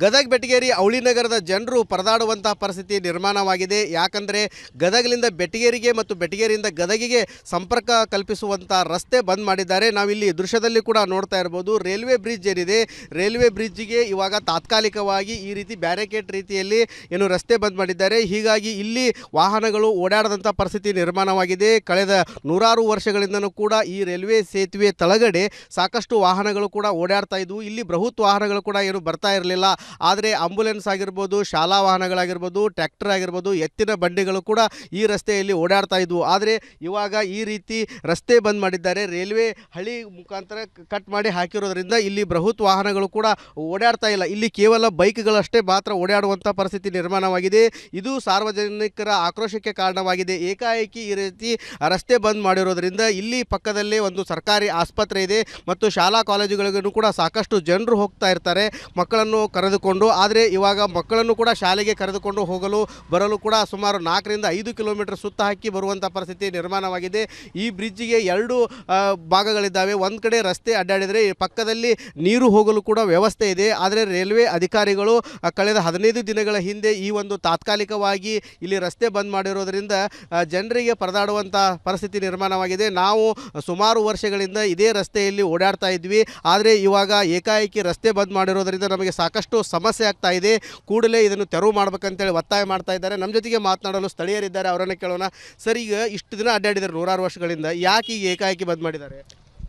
ಗದಗ ಬೆಟಗೇರಿ ಅವಳಿ ನಗರದ ಜನರು ಪರದಾಡುವಂತಹ ಪರಿಸ್ಥಿತಿ ನಿರ್ಮಾಣವಾಗಿದೆ. ಯಾಕಂದರೆ ಗದಗಲಿಂದ ಬೆಟಗೇರಿಗೆ ಮತ್ತು ಬೆಟಗೇರಿಯಿಂದ ಗದಗಿಗೆ ಸಂಪರ್ಕ ಕಲ್ಪಿಸುವಂಥ ರಸ್ತೆ ಬಂದ್ ಮಾಡಿದ್ದಾರೆ. ನಾವಿಲ್ಲಿ ದೃಶ್ಯದಲ್ಲಿ ಕೂಡ ನೋಡ್ತಾ ಇರ್ಬೋದು. ರೈಲ್ವೆ ಬ್ರಿಡ್ಜ್ ಏನಿದೆ, ರೈಲ್ವೆ ಬ್ರಿಡ್ಜಿಗೆ ಇವಾಗ ತಾತ್ಕಾಲಿಕವಾಗಿ ಈ ರೀತಿ ಬ್ಯಾರಿಕೇಡ್ ರೀತಿಯಲ್ಲಿ ಏನು ರಸ್ತೆ ಬಂದ್ ಮಾಡಿದ್ದಾರೆ. ಹೀಗಾಗಿ ಇಲ್ಲಿ ವಾಹನಗಳು ಓಡಾಡದಂಥ ಪರಿಸ್ಥಿತಿ ನಿರ್ಮಾಣವಾಗಿದೆ. ಕಳೆದ ನೂರಾರು ವರ್ಷಗಳಿಂದನೂ ಕೂಡ ಈ ರೈಲ್ವೆ ಸೇತುವೆ ತಳಗಡೆ ಸಾಕಷ್ಟು ವಾಹನಗಳು ಕೂಡ ಓಡಾಡ್ತಾ ಇದ್ವು. ಇಲ್ಲಿ ಬೃಹತ್ ವಾಹನಗಳು ಕೂಡ ಏನು ಬರ್ತಾ ಇರಲಿಲ್ಲ. ಆದರೆ ಆಂಬುಲೆನ್ಸ್ ಆಗಿರ್ಬೋದು, ಶಾಲಾ ವಾಹನಗಳಾಗಿರ್ಬೋದು, ಟ್ರ್ಯಾಕ್ಟರ್ ಆಗಿರ್ಬೋದು, ಎತ್ತಿನ ಬಂಡಿಗಳು ಕೂಡ ಈ ರಸ್ತೆಯಲ್ಲಿ ಓಡಾಡ್ತಾ ಇದ್ವು. ಆದರೆ ಇವಾಗ ಈ ರೀತಿ ರಸ್ತೆ ಬಂದ್ ಮಾಡಿದ್ದಾರೆ. ರೈಲ್ವೆ ಹಳಿ ಮುಖಾಂತರ ಕಟ್ ಮಾಡಿ ಹಾಕಿರೋದ್ರಿಂದ ಇಲ್ಲಿ ಬೃಹತ್ ವಾಹನಗಳು ಕೂಡ ಓಡಾಡ್ತಾ ಇಲ್ಲ. ಇಲ್ಲಿ ಕೇವಲ ಬೈಕ್ಗಳಷ್ಟೇ ಮಾತ್ರ ಓಡಾಡುವಂಥ ಪರಿಸ್ಥಿತಿ ನಿರ್ಮಾಣವಾಗಿದೆ. ಇದು ಸಾರ್ವಜನಿಕರ ಆಕ್ರೋಶಕ್ಕೆ ಕಾರಣವಾಗಿದೆ. ಏಕಾಏಕಿ ಈ ರೀತಿ ರಸ್ತೆ ಬಂದ್ ಮಾಡಿರೋದ್ರಿಂದ ಇಲ್ಲಿ ಪಕ್ಕದಲ್ಲೇ ಒಂದು ಸರ್ಕಾರಿ ಆಸ್ಪತ್ರೆ ಇದೆ ಮತ್ತು ಶಾಲಾ ಕಾಲೇಜುಗಳಿಗೂ ಕೂಡ ಸಾಕಷ್ಟು ಜನರು ಹೋಗ್ತಾ ಇರ್ತಾರೆ ಮಕ್ಕಳನ್ನು ಕರೆದುಕೊಂಡು. ಆದರೆ ಇವಾಗ ಮಕ್ಕಳನ್ನು ಕೂಡ ಶಾಲೆಗೆ ಕರೆದುಕೊಂಡು ಹೋಗಲು ಬರಲು ಕೂಡ ಸುಮಾರು 4 ರಿಂದ 5 ಕಿಲೋಮೀಟರ್ ಸುತ್ತ ಹಾಕಿ ಬರುವಂಥ ಪರಿಸ್ಥಿತಿ ನಿರ್ಮಾಣವಾಗಿದೆ. ಈ ಬ್ರಿಡ್ಜಿಗೆ 2 ಭಾಗಗಳಿದ್ದಾವೆ. ಒಂದು ಕಡೆ ರಸ್ತೆ ಅಡ್ಡಾಡಿದರೆ ಪಕ್ಕದಲ್ಲಿ ನೀರು ಹೋಗಲು ಕೂಡ ವ್ಯವಸ್ಥೆ ಇದೆ. ಆದರೆ ರೈಲ್ವೆ ಅಧಿಕಾರಿಗಳು ಕಳೆದ 15 ದಿನಗಳ ಹಿಂದೆ ಈ ಒಂದು ತಾತ್ಕಾಲಿಕವಾಗಿ ಇಲ್ಲಿ ರಸ್ತೆ ಬಂದ್ ಮಾಡಿರೋದ್ರಿಂದ ಜನರಿಗೆ ಪರದಾಡುವಂಥ ಪರಿಸ್ಥಿತಿ ನಿರ್ಮಾಣವಾಗಿದೆ. ನಾವು ಸುಮಾರು ವರ್ಷಗಳಿಂದ ಇದೇ ರಸ್ತೆಯಲ್ಲಿ ಓಡಾಡ್ತಾ ಇದ್ವಿ. ಆದರೆ ಇವಾಗ ಏಕಾಏಕಿ ರಸ್ತೆ ಬಂದ್ ಮಾಡಿರೋದ್ರಿಂದ ನಮಗೆ ಸಾಕಷ್ಟು ಸಮಸ್ಯೆ ಆಗ್ತಾ ಇದೆ. ಕೂಡಲೇ ಇದನ್ನು ತೆರವು ಮಾಡ್ಬೇಕಂತೇಳಿ ಒತ್ತಾಯ ಮಾಡ್ತಾ ಇದ್ದಾರೆ. ನಮ್ಮ ಜೊತೆಗೆ ಮಾತನಾಡಲು ಸ್ಥಳೀಯರಿದ್ದಾರೆ, ಅವರನ್ನು ಕೇಳೋಣ. ಸರ್, ಈಗ ಇಷ್ಟು ದಿನ ಅಡ್ಡಾಡಿದ್ದಾರೆ ನೂರಾರು ವರ್ಷಗಳಿಂದ, ಯಾಕೆ ಈಗ ಏಕಾಏಕಿ ಬಂದ್ ಮಾಡಿದ್ದಾರೆ?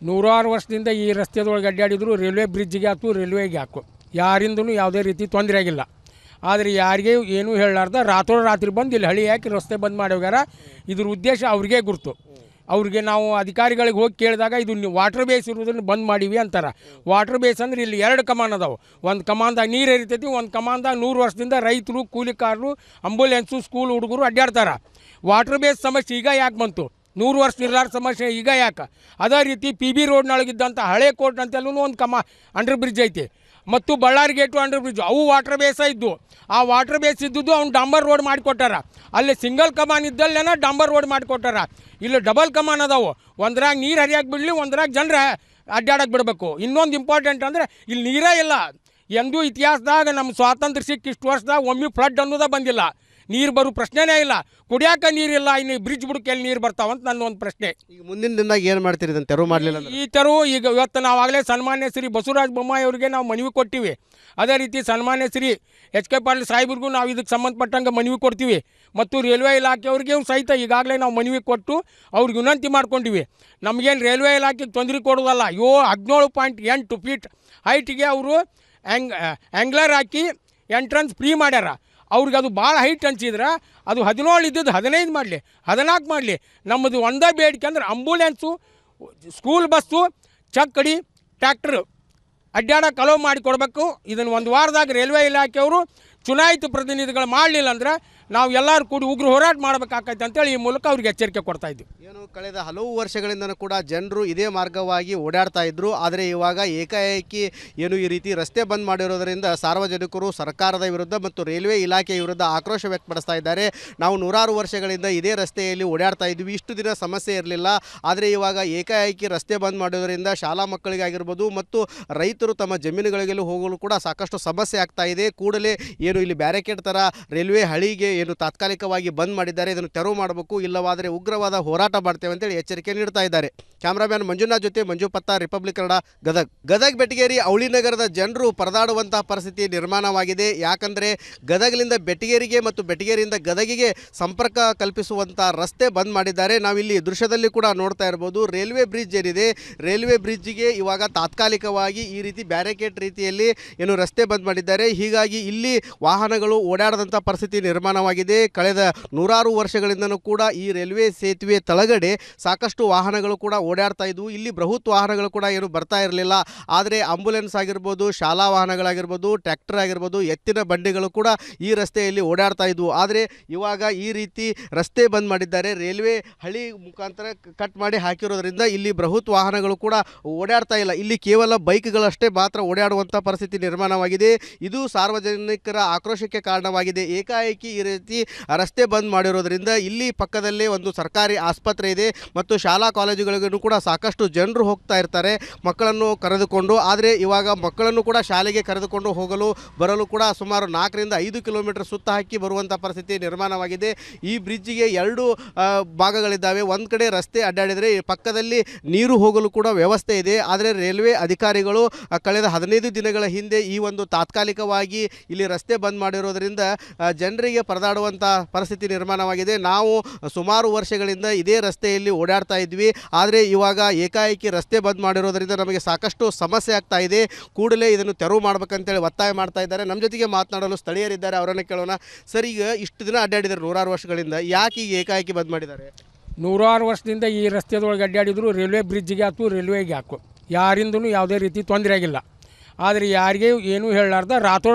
ನೂರಾರು ವರ್ಷದಿಂದ ಈ ರಸ್ತೆದೊಳಗೆ ಅಡ್ಡಾಡಿದ್ರು ರೈಲ್ವೆ ಬ್ರಿಡ್ಜಿಗೆ ಹಾಕು, ರೈಲ್ವೆಗೆ ಹಾಕು, ಯಾರಿಂದನೂ ಯಾವುದೇ ರೀತಿ ತೊಂದರೆ ಆಗಿಲ್ಲ. ಆದರೆ ಯಾರಿಗೆ ಏನೂ ಹೇಳಲಾರ್ದ ರಾತ್ರಿ ಬಂದು ಇಲ್ಲಿ ಹಳಿ ಹಾಕಿ ರಸ್ತೆ ಬಂದ್ ಮಾಡಿ ಹೋಗ್ಯಾರ. ಇದ್ರ ಉದ್ದೇಶ ಅವ್ರಿಗೆ ಗುರ್ತು. ಅವ್ರಿಗೆ ನಾವು ಅಧಿಕಾರಿಗಳಿಗೆ ಹೋಗಿ ಕೇಳಿದಾಗ ಇದು ವಾಟರ್ ಬೇಸ್ ಇರೋದನ್ನು ಬಂದ್ ಮಾಡೀವಿ ಅಂತಾರೆ. ವಾಟರ್ ಬೇಸ್ ಅಂದ್ರೆ ಇಲ್ಲಿ 2 ಕಮಾನ್ ಅದಾವೆ. ಒಂದು ಕಮಾನ್ದಾಗ ನೀರು ಹರಿತೈತಿ, ಒಂದು ಕಮಾನ್ದಾಗ 100 ವರ್ಷದಿಂದ ರೈತರು, ಕೂಲಿಕಾರರು, ಆಂಬುಲೆನ್ಸು, ಸ್ಕೂಲ್ ಹುಡುಗರು ಅಡ್ಡಾಡ್ತಾರೆ. ವಾಟರ್ ಬೇಸ್ ಸಮಸ್ಯೆ ಈಗ ಯಾಕೆ ಬಂತು? 100 ವರ್ಷ ಇರಲಾರ ಸಮಸ್ಯೆ ಈಗ ಯಾಕೆ? ಅದೇ ರೀತಿ PB ರೋಡ್ನೊಳಗಿದ್ದಂಥ ಹಳೆ ಕೋರ್ಟ್ ಅಂತೆಲ್ಲೂ ಒಂದು ಅಂಡರ್ ಬ್ರಿಡ್ಜ್ ಐತಿ ಮತ್ತು ಬಳ್ಳಾರಿ ಗೇಟು ಅಂಡರ್ ಬ್ರಿಡ್ಜ್, ಅವು ವಾಟರ್ ಬೇಸ ಇದ್ದು. ಆ ವಾಟರ್ ಬೇಸ್ ಇದ್ದುದು ಅವ್ನು ಡಾಂಬರ್ ರೋಡ್ ಮಾಡಿಕೊಟ್ಟಾರ. ಅಲ್ಲಿ ಸಿಂಗಲ್ ಕಮಾನ್ ಇದ್ದಲ್ಲೇನ ಡಾಂಬರ್ ರೋಡ್ ಮಾಡಿಕೊಟ್ಟಾರ. ಇಲ್ಲಿ ಡಬಲ್ ಕಮಾನ್ ಅದಾವು. ಒಂದ್ರಾಗ ನೀರು ಹರಿಯಾಗಿ ಬಿಡಲಿ, ಒಂದ್ರಾಗ ಜನರ ಅಡ್ಡಾಡಕ್ಕೆ ಬಿಡಬೇಕು. ಇನ್ನೊಂದು ಇಂಪಾರ್ಟೆಂಟ್ ಅಂದರೆ ಇಲ್ಲಿ ನೀರೇ ಇಲ್ಲ. ಎಂದೂ ಇತಿಹಾಸದಾಗ ನಮ್ಮ ಸ್ವಾತಂತ್ರ್ಯ ಸಿಕ್ಕ ಇಷ್ಟು ವರ್ಷದಾಗ ಒಮ್ಮೆ ಫ್ಲಡ್ ಅನ್ನೋದೇ ಬಂದಿಲ್ಲ. ನೀರು ಬರೋ ಪ್ರಶ್ನೆನೇ ಇಲ್ಲ. ಕುಡಿಯೋಕೆ ನೀರಿಲ್ಲ, ಇನ್ನು ಬ್ರಿಡ್ಜ್ ಬುಡಕ್ಕೆ ಎಲ್ಲಿ ನೀರು ಬರ್ತಾವಂತ ನನ್ನ ಒಂದು ಪ್ರಶ್ನೆ. ಈಗ ಮುಂದಿನ ದಿನದಾಗ ಏನು ಮಾಡ್ತೀರಿ ಇದನ್ನು ತೆರವು ಮಾಡಲಿಲ್ಲ? ಈ ತೆರವು ಈಗ ಇವತ್ತು ನಾವಾಗಲೇ ಸನ್ಮಾನ್ಯ ಶ್ರೀ ಬಸವರಾಜ ಬೊಮ್ಮಾಯಿ ಅವರಿಗೆ ನಾವು ಮನವಿ ಕೊಟ್ಟಿವಿ. ಅದೇ ರೀತಿ ಸನ್ಮಾನ್ಯ ಶ್ರೀ HK ಪಾಟೀಲ್ ಸಾಹೇಬ್ರಿಗೂ ನಾವು ಇದಕ್ಕೆ ಸಂಬಂಧಪಟ್ಟಂಗೆ ಮನವಿ ಕೊಡ್ತೀವಿ. ಮತ್ತು ರೈಲ್ವೆ ಇಲಾಖೆಯವ್ರಿಗೆ ಸಹಿತ ಈಗಾಗಲೇ ನಾವು ಮನವಿ ಕೊಟ್ಟು ಅವ್ರಿಗೆ ವಿನಂತಿ ಮಾಡ್ಕೊಂಡಿವಿ. ನಮಗೇನು ರೈಲ್ವೆ ಇಲಾಖೆಗೆ ತೊಂದರೆ ಕೊಡೋದಲ್ಲ. 17.8 ಫೀಟ್ ಹೈಟಿಗೆ ಅವರು ಆ್ಯಂಗ್ಲರ್ ಹಾಕಿ ಎಂಟ್ರೆನ್ಸ್ ಫ್ರೀ ಮಾಡ್ಯಾರ. ಅವ್ರಿಗೆ ಅದು ಭಾಳ ಹೈಟ್ ಅನ್ಸಿದ್ರೆ ಅದು 17 ಇದ್ದದ್ದು 15 ಮಾಡಲಿ, 14 ಮಾಡಲಿ. ನಮ್ಮದು ಒಂದೇ ಬೇಡಿಕೆ ಅಂದ್ರೆ ಆಂಬುಲೆನ್ಸು, ಸ್ಕೂಲ್ ಬಸ್ಸು, ಚಕ್ಕಡಿ, ಟ್ರ್ಯಾಕ್ಟರ್ ಅಡ್ಡಾಡಕ್ಕೆ ಅಲೋ ಮಾಡಿ ಕೊಡಬೇಕು. ಇದನ್ನು ಒಂದು ವಾರದಾಗ ರೈಲ್ವೆ ಇಲಾಖೆಯವರು ಚುನಾಯಿತ ಪ್ರತಿನಿಧಿಗಳು ಮಾಡಲಿಲ್ಲ ಅಂದ್ರೆ ನಾವು ಎಲ್ಲರೂ ಕೂಡಿ ಉಗ್ರ ಹೋರಾಟ ಮಾಡಬೇಕಾಗೈತೆ ಅಂತೇಳಿ ಈ ಮೂಲಕ ಅವ್ರಿಗೆ ಎಚ್ಚರಿಕೆ ಕೊಡ್ತಾ ಇದ್ವಿ. ಏನು ಕಳೆದ ಹಲವು ವರ್ಷಗಳಿಂದನೂ ಕೂಡ ಜನರು ಇದೇ ಮಾರ್ಗವಾಗಿ ಓಡಾಡ್ತಾ ಇದ್ದರು. ಆದರೆ ಇವಾಗ ಏಕಾಏಕಿ ಏನು ಈ ರೀತಿ ರಸ್ತೆ ಬಂದ್ ಮಾಡಿರೋದರಿಂದ ಸಾರ್ವಜನಿಕರು ಸರ್ಕಾರದ ವಿರುದ್ಧ ಮತ್ತು ರೈಲ್ವೆ ಇಲಾಖೆಯ ವಿರುದ್ಧ ಆಕ್ರೋಶ ವ್ಯಕ್ತಪಡಿಸ್ತಾ ಇದ್ದಾರೆ. ನಾವು ನೂರಾರು ವರ್ಷಗಳಿಂದ ಇದೇ ರಸ್ತೆಯಲ್ಲಿ ಓಡಾಡ್ತಾ ಇದ್ವಿ, ಇಷ್ಟು ದಿನ ಸಮಸ್ಯೆ ಇರಲಿಲ್ಲ. ಆದರೆ ಇವಾಗ ಏಕಾಏಕಿ ರಸ್ತೆ ಬಂದ್ ಮಾಡೋದರಿಂದ ಶಾಲಾ ಮಕ್ಕಳಿಗಾಗಿರ್ಬೋದು ಮತ್ತು ರೈತರು ತಮ್ಮ ಜಮೀನುಗಳಿಗೆಲ್ಲ ಹೋಗಲು ಕೂಡ ಸಾಕಷ್ಟು ಸಮಸ್ಯೆ ಆಗ್ತಾ ಇದೆ. ಕೂಡಲೇ ಏನು ಇಲ್ಲಿ ಬ್ಯಾರಿಕೇಡ್ ಥರ ರೈಲ್ವೆ ಹಳಿಗೆ ಏನು ತಾತ್ಕಾಲಿಕವಾಗಿ ಬಂದ್ ಮಾಡಿದ್ದಾರೆ, ಇದನ್ನು ತೆರವು ಮಾಡಬೇಕು, ಇಲ್ಲವಾದರೆ ಉಗ್ರವಾದ ಹೋರಾಟ ಮಾಡ್ತೇವೆ ಅಂತೇಳಿ ಎಚ್ಚರಿಕೆ ನೀಡ್ತಾ ಇದ್ದಾರೆ. ಕ್ಯಾಮ್ರಾಮ್ಯಾನ್ ಮಂಜುನಾಥ್ ಜೊತೆ ಮಂಜು ಪತ್ತ, ರಿಪಬ್ಲಿಕ್ ಕನ್ನಡ, ಗದಗ್. ಗದಗ ಬೆಟಗೇರಿ ಅವಳಿ ನಗರದ ಜನರು ಪರದಾಡುವಂತಹ ಪರಿಸ್ಥಿತಿ ನಿರ್ಮಾಣವಾಗಿದೆ. ಯಾಕಂದರೆ ಗದಗಲಿಂದ ಬೆಟಗೇರಿಗೆ ಮತ್ತು ಬೆಟಗೇರಿಯಿಂದ ಗದಗಿಗೆ ಸಂಪರ್ಕ ಕಲ್ಪಿಸುವಂಥ ರಸ್ತೆ ಬಂದ್ ಮಾಡಿದ್ದಾರೆ. ನಾವಿಲ್ಲಿ ದೃಶ್ಯದಲ್ಲಿ ಕೂಡ ನೋಡ್ತಾ ಇರ್ಬೋದು. ರೈಲ್ವೆ ಬ್ರಿಡ್ಜ್ ಏನಿದೆ, ರೈಲ್ವೆ ಬ್ರಿಡ್ಜಿಗೆ ಇವಾಗ ತಾತ್ಕಾಲಿಕವಾಗಿ ಈ ರೀತಿ ಬ್ಯಾರಿಕೇಡ್ ರೀತಿಯಲ್ಲಿ ಏನು ರಸ್ತೆ ಬಂದ್ ಮಾಡಿದ್ದಾರೆ. ಹೀಗಾಗಿ ಇಲ್ಲಿ ವಾಹನಗಳು ಓಡಾಡದಂಥ ಪರಿಸ್ಥಿತಿ ನಿರ್ಮಾಣವಾಗಿದೆ. ಕಳೆದ ನೂರಾರು ವರ್ಷಗಳಿಂದನೂ ಕೂಡ ಈ ರೈಲ್ವೆ ಸೇತುವೆ ತಳಗಡೆ ಸಾಕಷ್ಟು ವಾಹನಗಳು ಕೂಡ ಓಡಾಡ್ತಾ ಇದ್ವು. ಇಲ್ಲಿ ಬೃಹತ್ ವಾಹನಗಳು ಕೂಡ ಏನು ಬರ್ತಾ ಇರಲಿಲ್ಲ. ಆದರೆ ಆಂಬುಲೆನ್ಸ್ ಆಗಿರ್ಬೋದು, ಶಾಲಾ ವಾಹನಗಳಾಗಿರ್ಬೋದು, ಟ್ರ್ಯಾಕ್ಟರ್ ಆಗಿರ್ಬೋದು, ಎತ್ತಿನ ಬಂಡಿಗಳು ಕೂಡ ಈ ರಸ್ತೆಯಲ್ಲಿ ಓಡಾಡ್ತಾ ಇದ್ವು. ಆದರೆ ಇವಾಗ ಈ ರೀತಿ ರಸ್ತೆ ಬಂದ್ ಮಾಡಿದ್ದಾರೆ. ರೈಲ್ವೆ ಹಳಿ ಮುಖಾಂತರ ಕಟ್ ಮಾಡಿ ಹಾಕಿರೋದ್ರಿಂದ ಇಲ್ಲಿ ಬೃಹತ್ ವಾಹನಗಳು ಕೂಡ ಓಡಾಡ್ತಾ ಇಲ್ಲ. ಇಲ್ಲಿ ಕೇವಲ ಬೈಕ್ಗಳಷ್ಟೇ ಮಾತ್ರ ಓಡಾಡುವಂಥ ಪರಿಸ್ಥಿತಿ ನಿರ್ಮಾಣವಾಗಿದೆ. ಇದು ಸಾರ್ವಜನಿಕರ ಆಕ್ರೋಶಕ್ಕೆ ಕಾರಣವಾಗಿದೆ. ಏಕಾಏಕಿ ಈ ರೀತಿ ರಸ್ತೆ ಬಂದ್ ಮಾಡಿರೋದ್ರಿಂದ ಇಲ್ಲಿ ಪಕ್ಕದಲ್ಲೇ ಒಂದು ಸರ್ಕಾರಿ ಆಸ್ಪತ್ರೆ ಇದೆ ಮತ್ತು ಶಾಲಾ ಕಾಲೇಜುಗಳಿಗೂ ಕೂಡ ಸಾಕಷ್ಟು ಜನರು ಹೋಗ್ತಾ ಇರ್ತಾರೆ ಮಕ್ಕಳನ್ನು ಕರೆದುಕೊಂಡು. ಆದರೆ ಇವಾಗ ಮಕ್ಕಳನ್ನು ಕೂಡ ಶಾಲೆಗೆ ಕರೆದುಕೊಂಡು ಹೋಗಲು ಬರಲು ಕೂಡ ಸುಮಾರು 4 ರಿಂದ 5 ಕಿಲೋಮೀಟರ್ ಸುತ್ತ ಹಾಕಿ ಬರುವಂಥ ಪರಿಸ್ಥಿತಿ ನಿರ್ಮಾಣವಾಗಿದೆ. ಈ ಬ್ರಿಡ್ಜಿಗೆ 2 ಭಾಗಗಳಿದ್ದಾವೆ. ಒಂದು ಕಡೆ ರಸ್ತೆ ಅಡ್ಡಾಡಿದರೆ ಪಕ್ಕದಲ್ಲಿ ನೀರು ಹೋಗಲು ಕೂಡ ವ್ಯವಸ್ಥೆ ಇದೆ. ಆದರೆ ರೈಲ್ವೆ ಅಧಿಕಾರಿಗಳು ಕಳೆದ 15 ದಿನಗಳ ಹಿಂದೆ ಈ ಒಂದು ತಾತ್ಕಾಲಿಕವಾಗಿ ಇಲ್ಲಿ ರಸ್ತೆ ಬಂದ್ ಮಾಡಿರೋದ್ರಿಂದ ಜನರಿಗೆ ಪರದಾಡುವಂಥ ಪರಿಸ್ಥಿತಿ ನಿರ್ಮಾಣವಾಗಿದೆ. ನಾವು ಸುಮಾರು ವರ್ಷಗಳಿಂದ ಇದೇ ರಸ್ತೆಯಲ್ಲಿ ಓಡಾಡ್ತಾ ಇದ್ವಿ. ಆದರೆ ಇವಾಗ ಏಕಾಏಕಿ ರಸ್ತೆ ಬಂದ್ ಮಾಡಿರೋದ್ರಿಂದ ನಮಗೆ ಸಾಕಷ್ಟು ಸಮಸ್ಯೆ ಆಗ್ತಾ ಇದೆ. ಕೂಡಲೇ ಇದನ್ನು ತೆರವು ಮಾಡ್ಬೇಕಂತೇಳಿ ಒತ್ತಾಯ ಮಾಡ್ತಾ ಇದ್ದಾರೆ. ನಮ್ಮ ಜೊತೆಗೆ ಮಾತನಾಡಲು ಸ್ಥಳೀಯರಿದ್ದಾರೆ, ಅವರನ್ನು ಕೇಳೋಣ. ಸರ್, ಈಗ ಇಷ್ಟು ದಿನ ಅಡ್ಡಾಡಿದ್ದಾರೆ 100 ವರ್ಷಗಳಿಂದ, ಯಾಕೆ ಈಗ ಏಕಾಏಕಿ ಬಂದ್ ಮಾಡಿದ್ದಾರೆ? 100 ವರ್ಷದಿಂದ ಈ ರಸ್ತೆದೊಳಗೆ ಅಡ್ಡಾಡಿದ್ರು ರೈಲ್ವೆ ಬ್ರಿಡ್ಜಿಗೆ ಹಾಕು ರೈಲ್ವೆಗೆ ಹಾಕು ಯಾರಿಂದನೂ ಯಾವುದೇ ರೀತಿ ತೊಂದರೆ ಆಗಿಲ್ಲ. ಆದರೆ ಯಾರಿಗೆ ಏನೂ ಹೇಳಲಾರ್ದ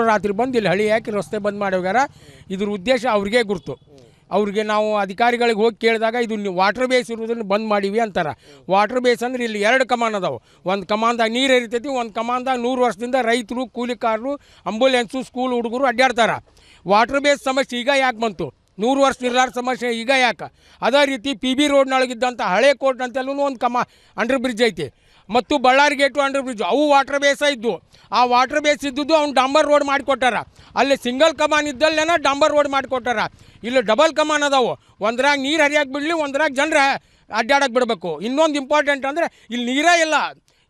ರಾತ್ರಿ ಬಂದು ಇಲ್ಲಿ ಹಳಿ ಹಾಕಿ ರಸ್ತೆ ಬಂದ್ ಮಾಡೋಗ್ಯಾರ. ಇದ್ರ ಉದ್ದೇಶ ಅವ್ರಿಗೆ ಗುರ್ತು. ಅವ್ರಿಗೆ ನಾವು ಅಧಿಕಾರಿಗಳಿಗೆ ಹೋಗಿ ಕೇಳಿದಾಗ ಇದು ವಾಟರ್ ಬೇಸ್ ಇರೋದನ್ನು ಬಂದ್ ಮಾಡೀವಿ ಅಂತಾರೆ. ವಾಟರ್ ಬೇಸ್ ಅಂದ್ರೆ ಇಲ್ಲಿ 2 ಕಮಾನ್ ಅದಾವೆ. ಒಂದು ಕಮಾನ್ದಾಗ ನೀರು ಹರಿತೈತಿ, ಒಂದು ಕಮಾನ್ದಾಗ 100 ವರ್ಷದಿಂದ ರೈತರು, ಕೂಲಿಕಾರರು, ಆಂಬುಲೆನ್ಸು, ಸ್ಕೂಲ್ ಹುಡುಗರು ಅಡ್ಡಾಡ್ತಾರೆ. ವಾಟರ್ ಬೇಸ್ ಸಮಸ್ಯೆ ಈಗ ಯಾಕೆ ಬಂತು? 100 ವರ್ಷ ಇರಲಾರ ಸಮಸ್ಯೆ ಈಗ ಯಾಕೆ? ಅದೇ ರೀತಿ PB ರೋಡ್ನೊಳಗಿದ್ದಂಥ ಹಳೆ ಕೋರ್ಟ್ ಅಂತೆಲ್ಲೂ ಒಂದು ಅಂಡರ್ ಬ್ರಿಡ್ಜ್ ಐತಿ ಮತ್ತು ಬಳ್ಳಾರಿ ಗೇಟು ಅಂಡರ್ ಬ್ರಿಡ್ಜ್, ಅವು ವಾಟರ್ ಬೇಸ ಇದ್ದು. ಆ ವಾಟರ್ ಬೇಸ್ ಇದ್ದುದು ಅವ್ನು ಡಾಂಬರ್ ರೋಡ್ ಮಾಡಿಕೊಟ್ಟಾರ. ಅಲ್ಲಿ ಸಿಂಗಲ್ ಕಮಾನ್ ಇದ್ದಲ್ಲೇನ ಡಾಂಬರ್ ರೋಡ್ ಮಾಡಿಕೊಟ್ಟಾರ. ಇಲ್ಲಿ ಡಬಲ್ ಕಮಾನ್ ಅದಾವು. ಒಂದ್ರಾಗ ನೀರು ಹರಿಯಾಕೆ ಬಿಡಲಿ, ಒಂದ್ರಾಗ ಜನರ ಅಡ್ಡಾಡಕ್ಕೆ ಬಿಡಬೇಕು. ಇನ್ನೊಂದು ಇಂಪಾರ್ಟೆಂಟ್ ಅಂದರೆ ಇಲ್ಲಿ ನೀರೇ ಇಲ್ಲ.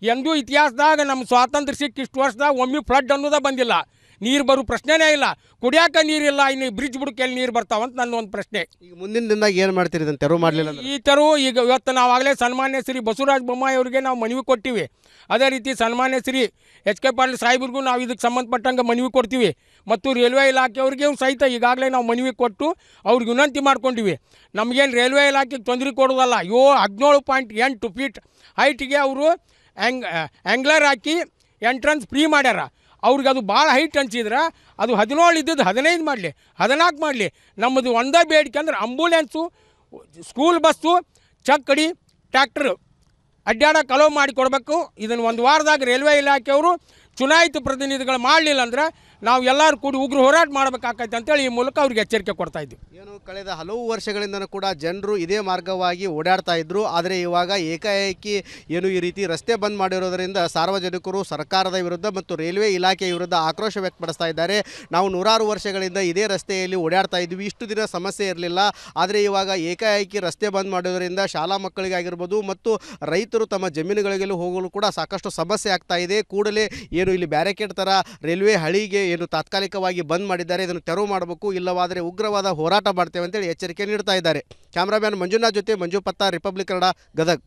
ಎಂದೂ ಇತಿಹಾಸದಾಗ ನಮ್ಮ ಸ್ವಾತಂತ್ರ್ಯ ಸಿಕ್ಕ ಇಷ್ಟು ವರ್ಷದಾಗ ಒಮ್ಮೆ ಫ್ಲಡ್ ಅನ್ನೋದೇ ಬಂದಿಲ್ಲ. ನೀರು ಬರೋ ಪ್ರಶ್ನೆನೇ ಇಲ್ಲ. ಕುಡಿಯಾಕ ನೀರಿಲ್ಲ, ಇನ್ನು ಬ್ರಿಡ್ಜ್ ಬುಡಕ್ಕೆ ಎಲ್ಲಿ ನೀರು ಬರ್ತಾವಂತ ನನ್ನ ಒಂದು ಪ್ರಶ್ನೆ. ಈಗ ಮುಂದಿನ ದಿನದಾಗ ಏನು ಮಾಡ್ತೀರಿ ಇದನ್ನು ತೆರವು ಮಾಡಲಿಲ್ಲ? ಈ ತೆರವು ಈಗ ಇವತ್ತು ನಾವಾಗಲೇ ಸನ್ಮಾನ್ಯ ಶ್ರೀ ಬಸವರಾಜ ಬೊಮ್ಮಾಯಿ ಅವರಿಗೆ ನಾವು ಮನವಿ ಕೊಟ್ಟಿವಿ. ಅದೇ ರೀತಿ ಸನ್ಮಾನ್ಯ ಶ್ರೀ HK ಪಾಟೀಲ್ ಸಾಹೇಬ್ರಿಗೂ ನಾವು ಇದಕ್ಕೆ ಸಂಬಂಧಪಟ್ಟಂಗೆ ಮನವಿ ಕೊಡ್ತೀವಿ. ಮತ್ತು ರೈಲ್ವೆ ಇಲಾಖೆಯವ್ರಿಗೆ ಸಹಿತ ಈಗಾಗಲೇ ನಾವು ಮನವಿ ಕೊಟ್ಟು ಅವ್ರಿಗೆ ವಿನಂತಿ ಮಾಡ್ಕೊಂಡಿವಿ. ನಮಗೇನು ರೈಲ್ವೆ ಇಲಾಖೆಗೆ ತೊಂದರೆ ಕೊಡೋದಲ್ಲ. 17.8 ಫೀಟ್ ಹೈಟಿಗೆ ಅವರು ಆ್ಯಂಗ್ಲರ್ ಹಾಕಿ ಎಂಟ್ರೆನ್ಸ್ ಫ್ರೀ ಮಾಡ್ಯಾರ. ಅವ್ರಿಗೆ ಅದು ಭಾಳ ಹೈಟ್ ಅನ್ಸಿದ್ರೆ ಅದು 17 ಇದ್ದದ್ದು 15 ಮಾಡಲಿ, 14 ಮಾಡಲಿ. ನಮ್ಮದು ಒಂದೇ ಬೇಡಿಕೆ ಅಂದ್ರೆ ಆಂಬುಲೆನ್ಸು, ಸ್ಕೂಲ್ ಬಸ್ಸು, ಚಕ್ಕಡಿ, ಟ್ರ್ಯಾಕ್ಟ್ರು ಅಡ್ಡಾಡಕ್ಕೆ ಅಲೋ ಮಾಡಿ ಕೊಡಬೇಕು. ಇದನ್ನು 1 ವಾರದಾಗ ರೈಲ್ವೆ ಇಲಾಖೆಯವರು ಚುನಾಯಿತ ಪ್ರತಿನಿಧಿಗಳು ಮಾಡಲಿಲ್ಲ ಅಂದ್ರೆ ನಾವು ಎಲ್ಲರೂ ಕೂಡಿ ಉಗ್ರ ಹೋರಾಟ ಮಾಡಬೇಕಾಗೈತೆ ಅಂತೇಳಿ ಈ ಮೂಲಕ ಅವ್ರಿಗೆ ಎಚ್ಚರಿಕೆ ಕೊಡ್ತಾ ಇದ್ವಿ. ಏನು ಕಳೆದ ಹಲವು ವರ್ಷಗಳಿಂದನೂ ಕೂಡ ಜನರು ಇದೇ ಮಾರ್ಗವಾಗಿ ಓಡಾಡ್ತಾ ಇದ್ದರು. ಆದರೆ ಇವಾಗ ಏಕಾಏಕಿ ಏನು ಈ ರೀತಿ ರಸ್ತೆ ಬಂದ್ ಮಾಡಿರೋದರಿಂದ ಸಾರ್ವಜನಿಕರು ಸರ್ಕಾರದ ವಿರುದ್ಧ ಮತ್ತು ರೈಲ್ವೆ ಇಲಾಖೆಯ ವಿರುದ್ಧ ಆಕ್ರೋಶ ವ್ಯಕ್ತಪಡಿಸ್ತಾ ಇದ್ದಾರೆ. ನಾವು 100 ವರ್ಷಗಳಿಂದ ಇದೇ ರಸ್ತೆಯಲ್ಲಿ ಓಡಾಡ್ತಾ ಇದ್ವಿ, ಇಷ್ಟು ದಿನ ಸಮಸ್ಯೆ ಇರಲಿಲ್ಲ. ಆದರೆ ಇವಾಗ ಏಕಾಏಕಿ ರಸ್ತೆ ಬಂದ್ ಮಾಡೋದರಿಂದ ಶಾಲಾ ಮಕ್ಕಳಿಗಾಗಿರ್ಬೋದು ಮತ್ತು ರೈತರು ತಮ್ಮ ಜಮೀನುಗಳಿಗೆಲ್ಲ ಹೋಗಲು ಕೂಡ ಸಾಕಷ್ಟು ಸಮಸ್ಯೆ ಆಗ್ತಾ ಇದೆ. ಕೂಡಲೇ ಏನು ಇಲ್ಲಿ ಬ್ಯಾರಿಕೇಡ್ ಥರ ರೈಲ್ವೆ ಹಳಿಗೆ ಏನು ತಾತ್ಕಾಲಿಕವಾಗಿ ಬಂದ್ ಮಾಡಿದ್ದಾರೆ, ಇದನ್ನು ತೆರವು ಮಾಡಬೇಕು, ಇಲ್ಲವಾದರೆ ಉಗ್ರವಾದ ಹೋರಾಟ ಮಾಡ್ತೇವೆ ಅಂತೇಳಿ ಎಚ್ಚರಿಕೆ ನೀಡ್ತಾ ಇದ್ದಾರೆ. ಕ್ಯಾಮ್ರಾಮ್ಯಾನ್ ಮಂಜುನಾಥ್ ಜೊತೆ ಮಂಜು ಪತ್ತಾರ್, ರಿಪಬ್ಲಿಕ್ ಕನ್ನಡ, ಗದಗ್.